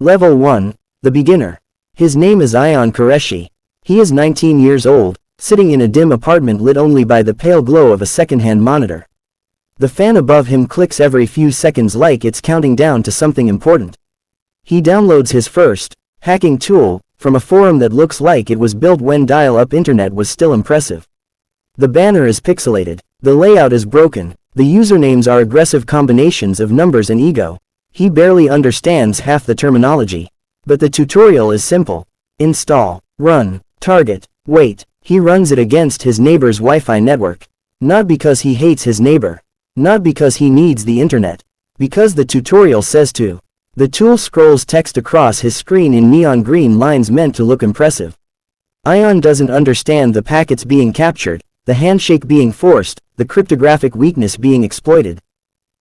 Level 1. The Beginner. His name is Ayan Qureshi. He is 19 years old, sitting in a dim apartment lit only by the pale glow of a second-hand monitor. The fan above him clicks every few seconds like it's counting down to something important. He downloads his first hacking tool from a forum that looks like it was built when dial-up internet was still impressive. The banner is pixelated. The layout is broken. The usernames are aggressive combinations of numbers and ego. He barely understands half the terminology. But the tutorial is simple. Install, run, target, wait. He runs it against his neighbor's Wi-Fi network. Not because he hates his neighbor. Not because he needs the internet. Because the tutorial says to. The tool scrolls text across his screen in neon green lines meant to look impressive. Ayan doesn't understand the packets being captured, the handshake being forced, the cryptographic weakness being exploited.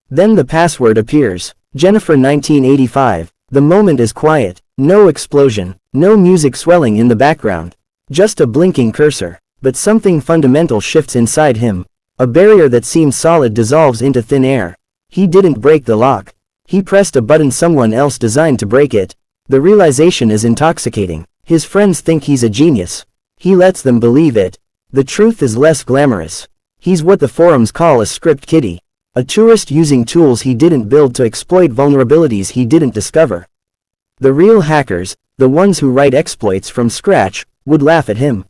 Then the password appears. Jennifer 1985. The moment is quiet. No explosion. No music swelling in the background. Just a blinking cursor. But something fundamental shifts inside him. A barrier that seemed solid dissolves into thin air. He didn't break the lock. He pressed a button someone else designed to break it. The realization is intoxicating. His friends think he's a genius. He lets them believe it. The truth is less glamorous. He's what the forums call a script kiddie. A tourist using tools he didn't build to exploit vulnerabilities he didn't discover. The real hackers, the ones who write exploits from scratch, would laugh at him.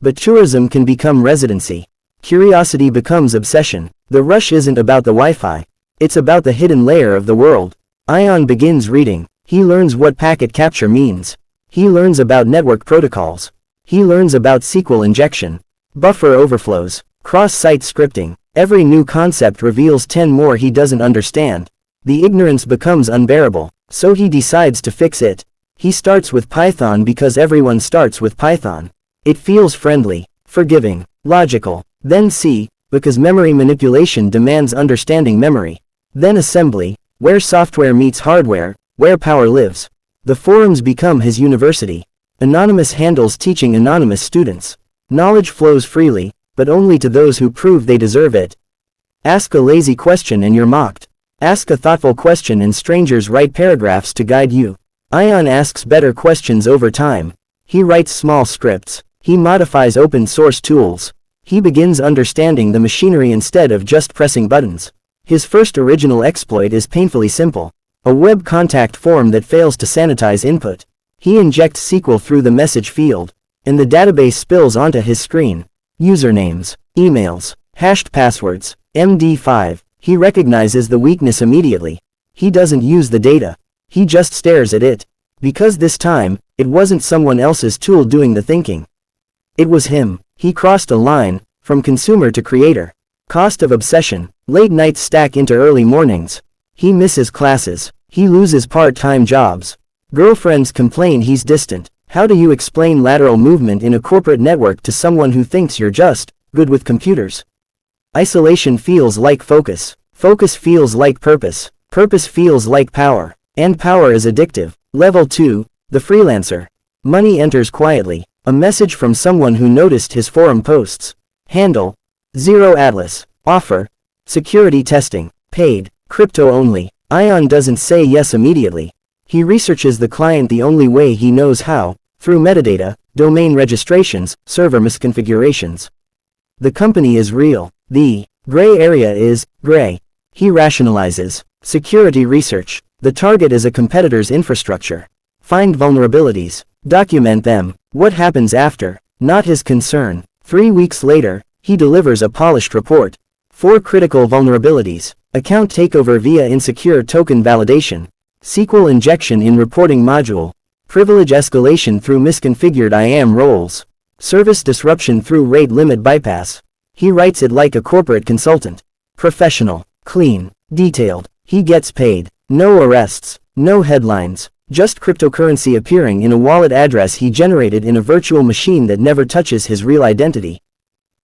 But tourism can become residency. Curiosity becomes obsession. The rush isn't about the Wi-Fi. It's about the hidden layer of the world. Ayan begins reading. He learns what packet capture means. He learns about network protocols. He learns about SQL injection, buffer overflows, cross-site scripting. Every new concept reveals 10 more he doesn't understand. The ignorance becomes unbearable, so he decides to fix it. He starts with Python because everyone starts with Python. It feels friendly, forgiving, logical. Then C, because memory manipulation demands understanding memory. Then assembly, where software meets hardware, where power lives. The forums become his university. Anonymous handles teaching anonymous students. Knowledge flows freely, but only to those who prove they deserve it. Ask a lazy question and you're mocked. Ask a thoughtful question and strangers write paragraphs to guide you. Ayan asks better questions over time. He writes small scripts. He modifies open source tools. He begins understanding the machinery instead of just pressing buttons. His first original exploit is painfully simple. A web contact form that fails to sanitize input. He injects SQL through the message field, and the database spills onto his screen. Usernames, emails, hashed passwords, MD5. He recognizes the weakness immediately. He doesn't use the data. He just stares at it. Because this time, it wasn't someone else's tool doing the thinking. It was him. He crossed a line, from consumer to creator. Cost of obsession. Late nights stack into early mornings. He misses classes. He loses part-time jobs. Girlfriends complain he's distant. How do you explain lateral movement in a corporate network to someone who thinks you're just good with computers? Isolation feels like focus. Focus feels like purpose. Purpose feels like power. And power is addictive. Level 2, the freelancer. Money enters quietly. A message from someone who noticed his forum posts. Handle: Zero Atlas. Offer: security testing. Paid: crypto only. Ayan doesn't say yes immediately. He researches the client the only way he knows how, through metadata, domain registrations, server misconfigurations. The company is real. The gray area is gray. He rationalizes. Security research. The target is a competitor's infrastructure. Find vulnerabilities. Document them. What happens after? Not his concern. 3 weeks later, he delivers a polished report. 4 critical vulnerabilities. Account takeover via insecure token validation. SQL injection in reporting module. Privilege escalation through misconfigured IAM roles. Service disruption through rate limit bypass. He writes it like a corporate consultant. Professional. Clean. Detailed. He gets paid. No arrests. No headlines. Just cryptocurrency appearing in a wallet address he generated in a virtual machine that never touches his real identity.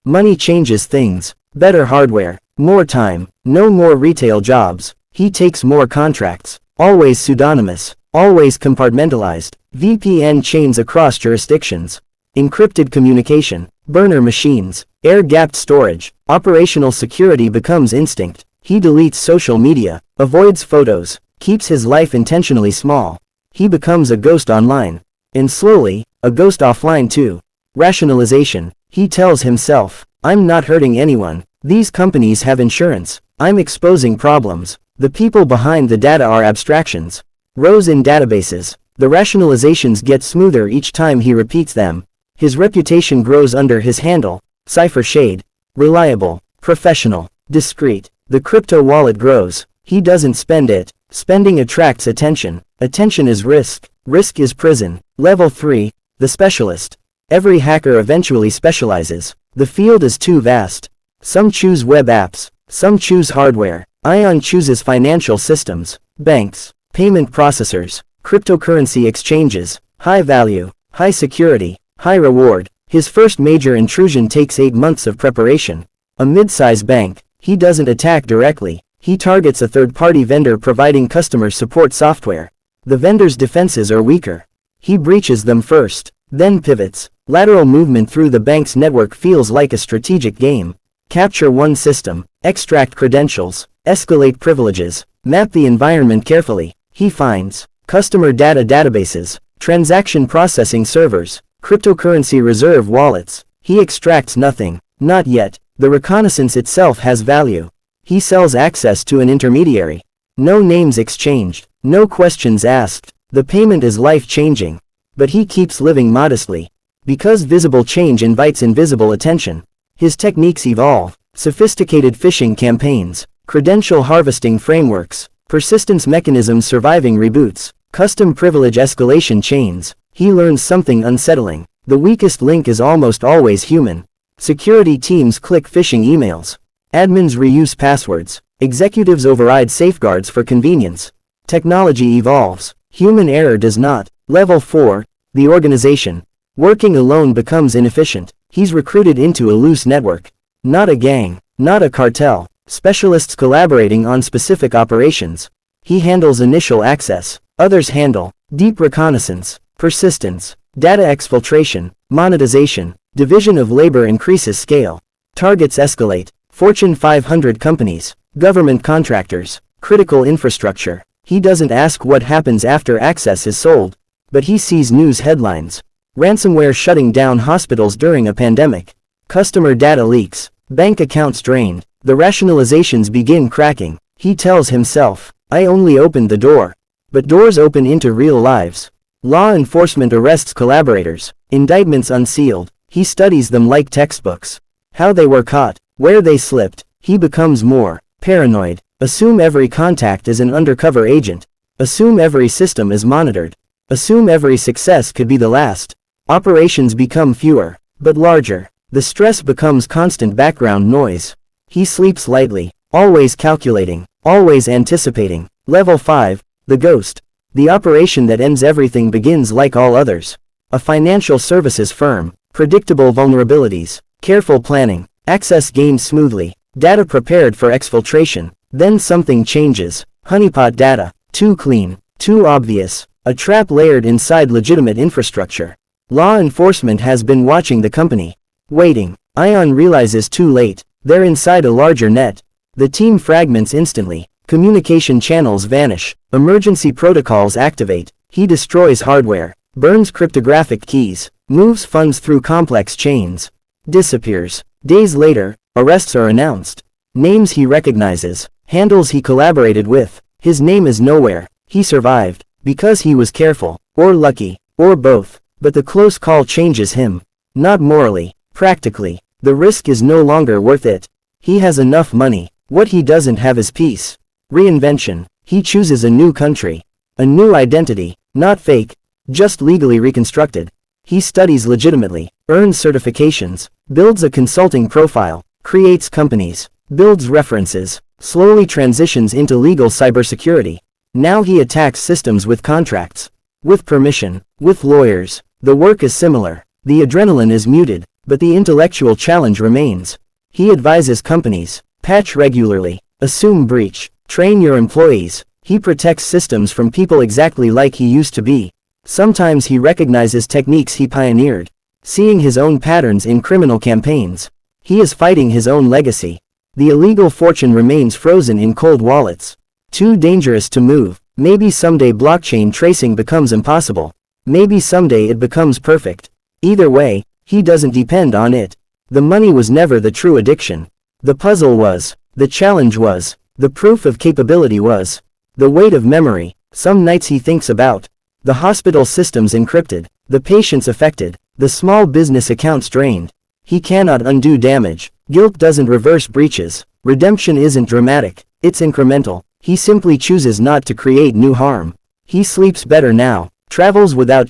Money changes things. Better hardware. More time. No more retail jobs. He takes more contracts. Always pseudonymous. Always compartmentalized. VPN chains across jurisdictions. Encrypted communication. Burner machines. Air-gapped storage. Operational security becomes instinct. He deletes social media. Avoids photos. Keeps his life intentionally small. He becomes a ghost online. And slowly, a ghost offline too. Rationalization. He tells himself, I'm not hurting anyone. These companies have insurance. I'm exposing problems. The people behind the data are abstractions. Rows in databases. The rationalizations get smoother each time he repeats them. His reputation grows under his handle. Cipher shade. Reliable. Professional. Discreet. The crypto wallet grows. He doesn't spend it. Spending attracts attention. Attention is risk. Risk is prison. Level 3. The specialist. Every hacker eventually specializes. The field is too vast. Some choose web apps. Some choose hardware. Ion chooses financial systems. Banks. Payment processors. Cryptocurrency exchanges. High value. High security. High reward. His first major intrusion takes 8 months of preparation. A mid-size bank. He doesn't attack directly. He targets a third-party vendor providing customer support software. The vendor's defenses are weaker. He breaches them first, then pivots. Lateral movement through the bank's network feels like a strategic game. Capture one system, extract credentials, escalate privileges, map the environment carefully. He finds customer data databases, transaction processing servers, cryptocurrency reserve wallets. He extracts nothing, not yet. The reconnaissance itself has value. He sells access to an intermediary. No names exchanged, no questions asked. The payment is life-changing. But he keeps living modestly. Because visible change invites invisible attention. His techniques evolve. Sophisticated phishing campaigns, credential harvesting frameworks, persistence mechanisms surviving reboots, custom privilege escalation chains. He learns something unsettling. The weakest link is almost always human. Security teams click phishing emails. Admins reuse passwords. Executives override safeguards for convenience. Technology evolves. Human error does not. Level 4. The organization. Working alone becomes inefficient. He's recruited into a loose network. Not a gang. Not a cartel. Specialists collaborating on specific operations. He handles initial access. Others handle deep reconnaissance, persistence, data exfiltration, monetization. Division of labor increases scale. Targets escalate. Fortune 500 companies, government contractors, critical infrastructure. He doesn't ask what happens after access is sold. But he sees news headlines. Ransomware shutting down hospitals during a pandemic. Customer data leaks. Bank accounts drained. The rationalizations begin cracking. He tells himself, I only opened the door. But doors open into real lives. Law enforcement arrests collaborators. Indictments unsealed. He studies them like textbooks. How they were caught. Where they slipped. He becomes more paranoid. Assume every contact is an undercover agent. Assume every system is monitored. Assume every success could be the last. Operations become fewer, but larger. The stress becomes constant background noise. He sleeps lightly, always calculating, always anticipating. Level 5, the ghost. The operation that ends everything begins like all others. A financial services firm, predictable vulnerabilities, careful planning, access gained smoothly, data prepared for exfiltration. Then something changes. Honeypot data, too clean, too obvious. A trap layered inside legitimate infrastructure. Law enforcement has been watching the company. Waiting. Ion realizes too late. They're inside a larger net. The team fragments instantly. Communication channels vanish. Emergency protocols activate. He destroys hardware. Burns cryptographic keys. Moves funds through complex chains. Disappears. Days later, arrests are announced. Names he recognizes. Handles he collaborated with. His name is nowhere. He survived. Because he was careful. Or lucky. Or both. But the close call changes him. Not morally. Practically. The risk is no longer worth it. He has enough money. What he doesn't have is peace. Reinvention. He chooses a new country. A new identity. Not fake. Just legally reconstructed. He studies legitimately. Earns certifications. Builds a consulting profile. Creates companies. Builds references. Slowly transitions into legal cybersecurity. Now he attacks systems with contracts. With permission. With lawyers. The work is similar. The adrenaline is muted, but the intellectual challenge remains. He advises companies. Patch regularly. Assume breach. Train your employees. He protects systems from people exactly like he used to be. Sometimes he recognizes techniques he pioneered. Seeing his own patterns in criminal campaigns. He is fighting his own legacy. The illegal fortune remains frozen in cold wallets. Too dangerous to move. Maybe someday blockchain tracing becomes impossible. Maybe someday it becomes perfect. Either way, he doesn't depend on it. The money was never the true addiction. The puzzle was. The challenge was. The proof of capability was. The weight of memory. Some nights he thinks about. The hospital systems encrypted. The patients affected. The small business accounts drained. He cannot undo damage. Guilt doesn't reverse breaches. Redemption isn't dramatic. It's incremental. He simply chooses not to create new harm. He sleeps better now. Travels without